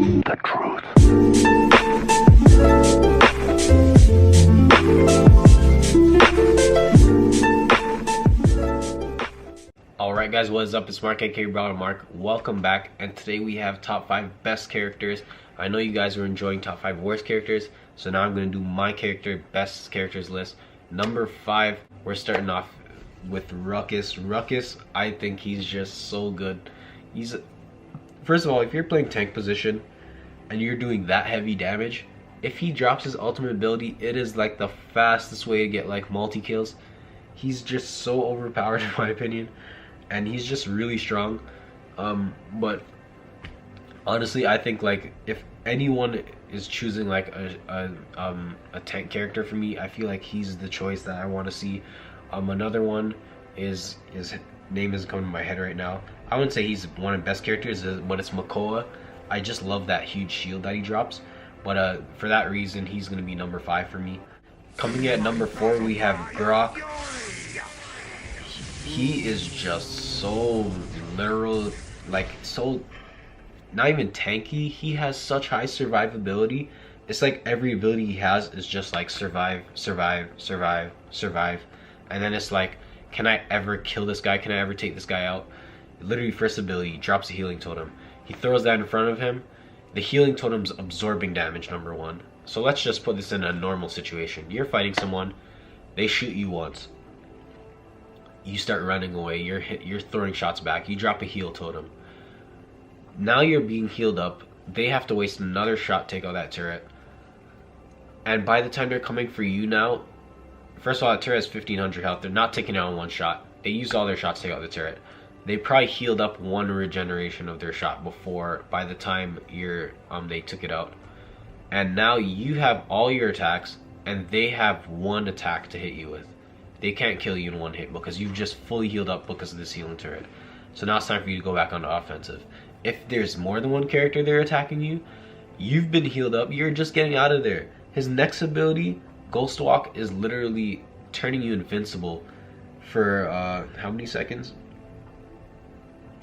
the truth. Alright guys, what is up? It's Mark aka BrawlerMark. Welcome back, and today we have top 5 best characters. I know you guys were enjoying top 5 worst characters, so now I'm going to do my character best characters list. Number 5, we're starting off with Ruckus. Ruckus, I think he's just so good. First of all, if you're playing tank position and you're doing that heavy damage, if he drops his ultimate ability, it is like the fastest way to get like multi-kills. He's just so overpowered in my opinion, and he's just really strong. But honestly, I think like if anyone is choosing like a tank character for me, I feel like he's the choice that I want to see. Another one is his name isn't coming to my head right now. I wouldn't say he's one of the best characters, but it's Makoa. I just love that huge shield that he drops. But for that reason, he's gonna be number 5 for me. Coming at number 4, we have Brock. He is just so literal, like so not even tanky. He has such high survivability. It's like every ability he has is just like survive, survive, survive, survive. And then it's like, can I ever kill this guy? Can I ever take this guy out? Literally, first ability, drops a healing totem. He throws that in front of him. The healing totem's absorbing damage, number 1. So let's just put this in a normal situation. You're fighting someone, they shoot you once. You start running away, you're throwing shots back, you drop a heal totem. Now you're being healed up, they have to waste another shot to take out that turret. And by the time they're coming for you now, first of all, that turret has 1500 health, they're not taking it out in one shot. They used all their shots to take out the turret. They probably healed up 1 regeneration of their shot before, by the time they took it out. And now you have all your attacks, and they have 1 attack to hit you with. They can't kill you in 1 hit because you've just fully healed up because of this healing turret. So now it's time for you to go back on the offensive. If there's more than 1 character there attacking you, you've been healed up, you're just getting out of there. His next ability, Ghost Walk, is literally turning you invincible for how many seconds?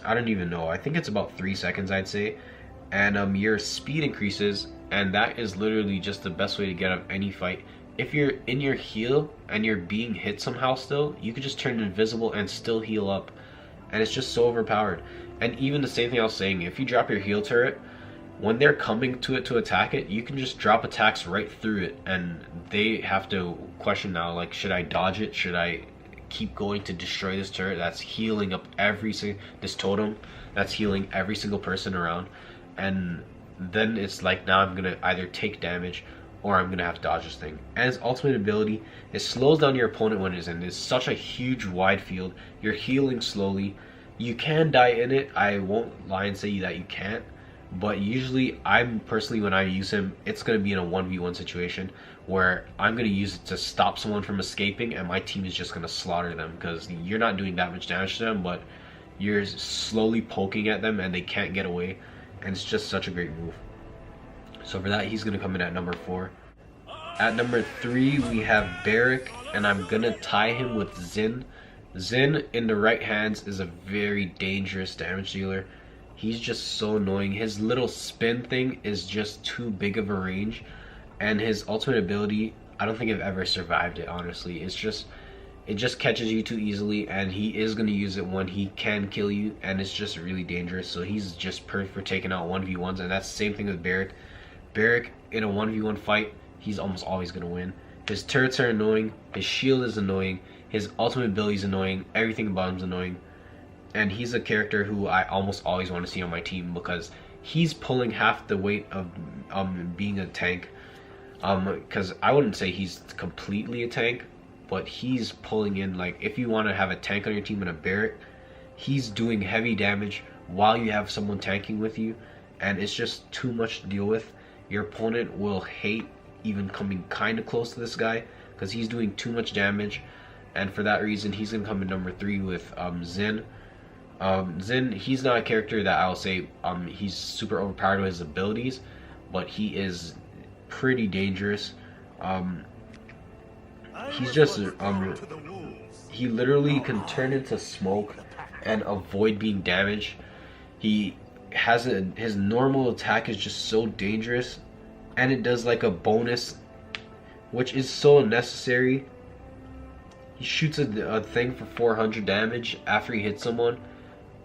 I don't even know. I think it's about 3 seconds, I'd say. And your speed increases, and that is literally just the best way to get out of any fight. If you're in your heal and you're being hit somehow still, you can just turn invisible and still heal up. And it's just so overpowered. And even the same thing I was saying, if you drop your heal turret, when they're coming to it to attack it, you can just drop attacks right through it, and they have to question now, like, should I dodge it? Should I keep going to destroy this turret that's healing up this totem that's healing every single person around? And then it's like, now I'm gonna either take damage or I'm gonna have to dodge this thing. And its ultimate ability, it slows down your opponent when it's in. It's such a huge wide field. You're healing slowly. You can die in it. I won't lie and say that you can't. But usually, when I use him, it's going to be in a 1v1 situation where I'm going to use it to stop someone from escaping, and my team is just going to slaughter them because you're not doing that much damage to them, but you're slowly poking at them and they can't get away, and it's just such a great move. So for that, he's going to come in at number 4. At number 3, we have Barrack, and I'm going to tie him with Xin. Xin in the right hands is a very dangerous damage dealer. He's just so annoying. His little spin thing is just too big of a range, and his ultimate ability, I don't think I've ever survived it, honestly. It just catches you too easily, and he is going to use it when he can kill you, and it's just really dangerous. So he's just perfect for taking out 1v1s, and that's the same thing with Barrack. Barrack in a 1v1 fight, he's almost always going to win. His turrets are annoying, his shield is annoying, his ultimate ability is annoying, everything about him is annoying. And he's a character who I almost always want to see on my team because he's pulling half the weight of being a tank. Because I wouldn't say he's completely a tank, but he's pulling in, like, if you want to have a tank on your team and a Barrack, he's doing heavy damage while you have someone tanking with you, and it's just too much to deal with. Your opponent will hate even coming kind of close to this guy because he's doing too much damage, and for that reason, he's going to come in number 3 with Xin. Xin, he's not a character that I'll say he's super overpowered with his abilities, but he is pretty dangerous. He's just he literally can turn into smoke and avoid being damaged. his normal attack is just so dangerous, and it does like a bonus, which is so unnecessary. He shoots a thing for 400 damage after he hits someone,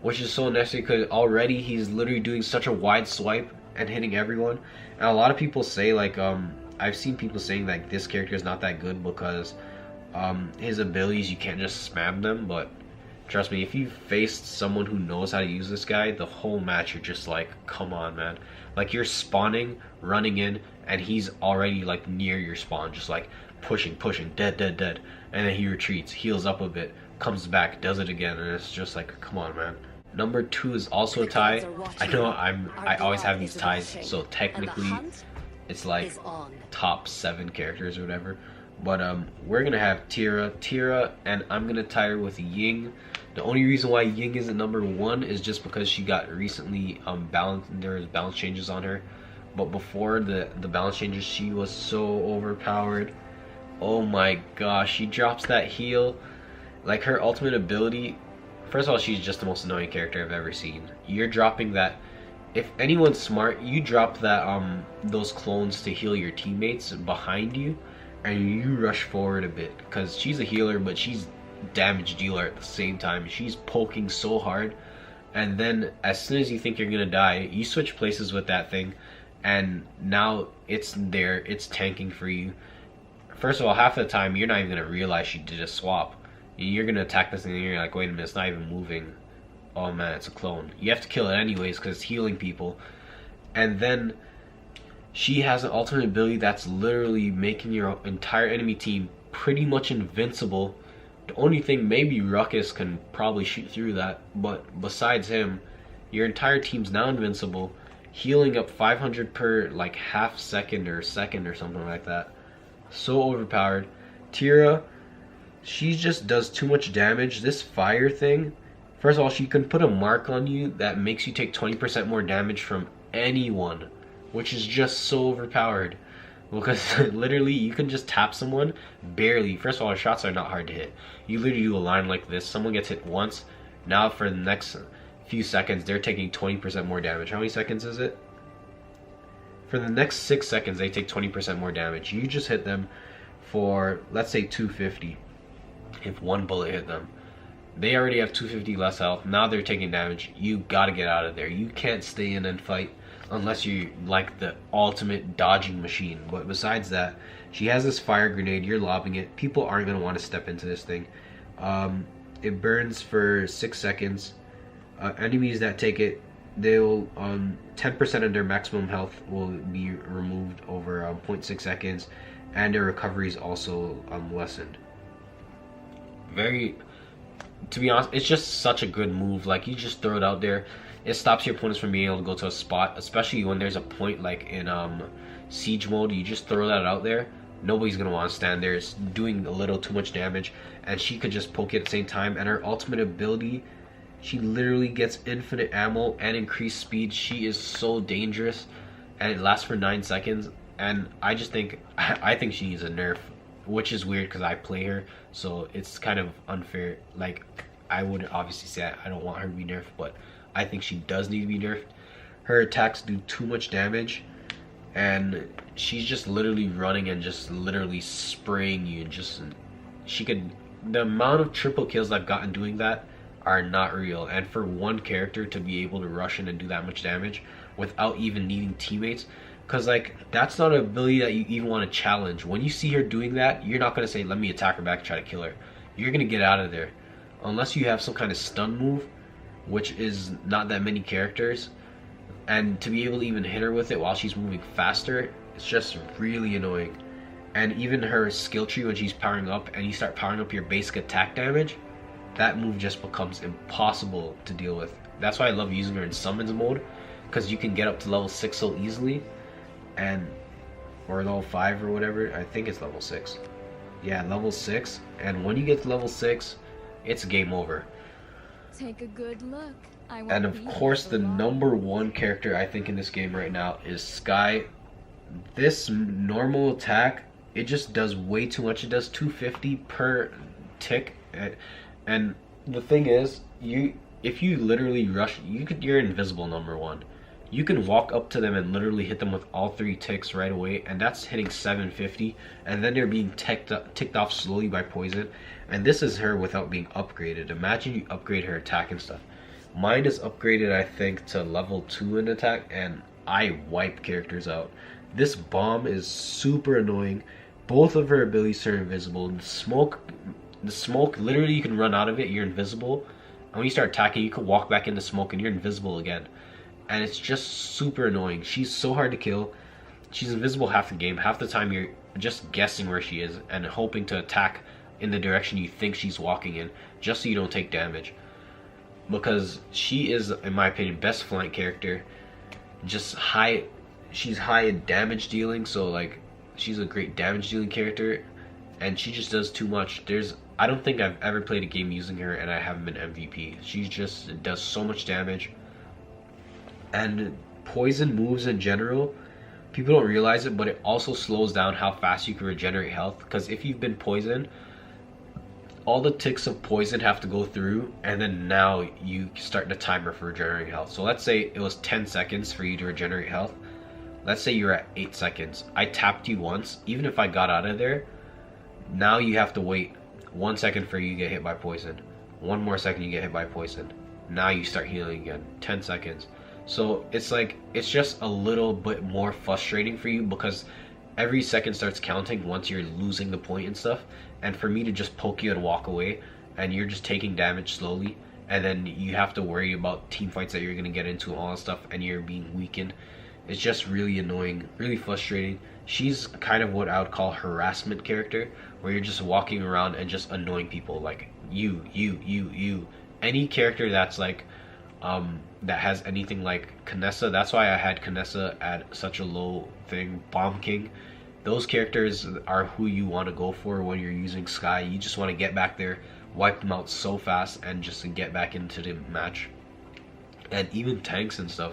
which is so unnecessary because already he's literally doing such a wide swipe and hitting everyone. And a lot of people say like I've seen people saying that this character is not that good because his abilities, you can't just spam them, but trust me, if you faced someone who knows how to use this guy, the whole match you're just like, come on, man. Like, you're spawning, running in, and he's already like near your spawn, just like pushing, dead, dead, and then he retreats, heals up a bit, comes back, does it again, and it's just like, come on, man. Number 2 is also a tie. I know I always have these ties, so technically it's like top 7 characters or whatever. But we're gonna have Tira, and I'm gonna tie her with Ying. The only reason why Ying isn't number 1 is just because she got recently there was balance changes on her. But before the balance changes, she was so overpowered. Oh my gosh, she drops that heal. Like, her ultimate ability, first of all, she's just the most annoying character I've ever seen. You're dropping that, if anyone's smart, you drop that those clones to heal your teammates behind you, and you rush forward a bit, because she's a healer but she's damage dealer at the same time. She's poking so hard, and then as soon as you think you're gonna die, you switch places with that thing, and now it's there, it's tanking for you. First of all, half the time you're not even gonna realize she did a swap. You're gonna attack this thing and you're like, wait a minute, it's not even moving. Oh man, it's a clone. You have to kill it anyways because it's healing people. And then she has an ultimate ability that's literally making your entire enemy team pretty much invincible. The only thing, maybe Ruckus can probably shoot through that, but besides him, your entire team's now invincible, healing up 500 per like half second or second or something like that. So overpowered. Tira, she just does too much damage. This fire thing, first of all, she can put a mark on you that makes you take 20% more damage from anyone, which is just so overpowered. Because literally you can just tap someone barely. First of all, her shots are not hard to hit. You literally do a line like this, someone gets hit once, now for the next few seconds they're taking 20% more damage. How many seconds is it? For the next 6 seconds they take 20% more damage. You just hit them for, let's say, 250. If one bullet hit them, they already have 250 less health. Now they're taking damage. You gotta get out of there. You can't stay in and fight unless you're like the ultimate dodging machine. But besides that, she has this fire grenade. You're lobbing it. People aren't gonna want to step into this thing. It burns for 6 seconds. Enemies that take it, they'll 10% of their maximum health will be removed over 0.6 seconds, and their recovery is also lessened. To be honest, it's just such a good move. Like, you just throw it out there, it stops your opponents from being able to go to a spot, especially when there's a point like in siege mode. You just throw that out there, nobody's gonna want to stand there. It's doing a little too much damage, and she could just poke it at the same time. And her ultimate ability, she literally gets infinite ammo and increased speed. She is so dangerous, and it lasts for 9 seconds. And I think she needs a nerf, which is weird because I play her, so it's kind of unfair. Like, I would obviously say I don't want her to be nerfed, but I think she does need to be nerfed. Her attacks do too much damage, and she's just literally running and just literally spraying you. And just, the amount of triple kills I've gotten doing that are not real. And for one character to be able to rush in and do that much damage without even needing teammates, because like, that's not an ability that you even want to challenge. When you see her doing that, you're not going to say, let me attack her back and try to kill her. You're going to get out of there. Unless you have some kind of stun move, which is not that many characters. And to be able to even hit her with it while she's moving faster, it's just really annoying. And even her skill tree, when she's powering up and you start powering up your basic attack damage, that move just becomes impossible to deal with. That's why I love using her in summons mode, because you can get up to level 6 so easily. Or level 5 or whatever. I think it's level 6. Yeah, level 6. And when you get to level 6, it's game over. Take a good look. And of course, the number 1 character I think in this game right now is Skye. This normal attack, it just does way too much. It does 250 per tick. And the thing is, if you literally rush, you're invisible, number one. You can walk up to them and literally hit them with all 3 ticks right away, and that's hitting 750, and then they're being ticked off slowly by poison. And this is her without being upgraded. Imagine you upgrade her attack and stuff. Mine is upgraded, I think, to level 2 in attack, and I wipe characters out. This bomb is super annoying. Both of her abilities are invisible. The smoke, literally you can run out of it, you're invisible. And when you start attacking, you can walk back into smoke and you're invisible again. And it's just super annoying. She's so hard to kill. She's invisible half the game. Half the time you're just guessing where she is and hoping to attack in the direction you think she's walking in, just so you don't take damage. Because she is, in my opinion, best flank character. Just high, she's high in damage dealing, so like she's a great damage dealing character, and she just does too much. I don't think I've ever played a game using her and I haven't been MVP. She just does so much damage. And poison moves in general, people don't realize it, but it also slows down how fast you can regenerate health. Because if you've been poisoned, all the ticks of poison have to go through, and then now you start the timer for regenerating health. So let's say it was 10 seconds for you to regenerate health. Let's say you're at 8 seconds. I tapped you once. Even if I got out of there, now you have to wait 1 second for you to get hit by poison. 1 more second you get hit by poison. Now you start healing again. 10 seconds. So it's like, it's just a little bit more frustrating for you, because every second starts counting once you're losing the point and stuff. And for me to just poke you and walk away, and you're just taking damage slowly, and then you have to worry about team fights that you're going to get into and all that stuff, and you're being weakened. It's just really annoying, really frustrating. She's kind of what I would call harassment character, where you're just walking around and just annoying people, like you. Any character that's like that has anything like Kinessa. That's why I had Kinessa at such a low thing. Bomb King. Those characters are who you want to go for when you're using Sky. You just want to get back there, wipe them out so fast, and just to get back into the match. And even tanks and stuff,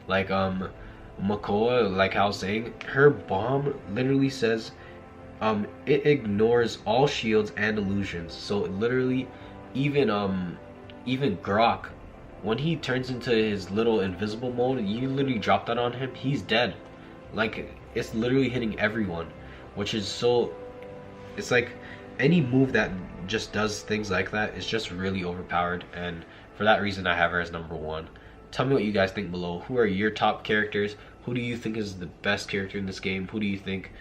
like Makoa, like I was saying, her bomb literally says it ignores all shields and illusions. So literally, even Grok, when he turns into his little invisible mode, you literally drop that on him, he's dead. Like, it's literally hitting everyone, which is so, it's like any move that just does things like that is just really overpowered, and for that reason I have her as number 1. Tell me what you guys think below. Who are your top characters? Who do you think is the best character in this game? Who do you think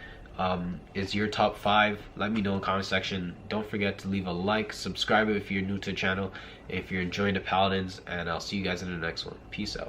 is your top 5? Let me know in the comment section. Don't forget to leave a like, subscribe if you're new to the channel, if you're enjoying the Paladins, and I'll see you guys in the next one. Peace out.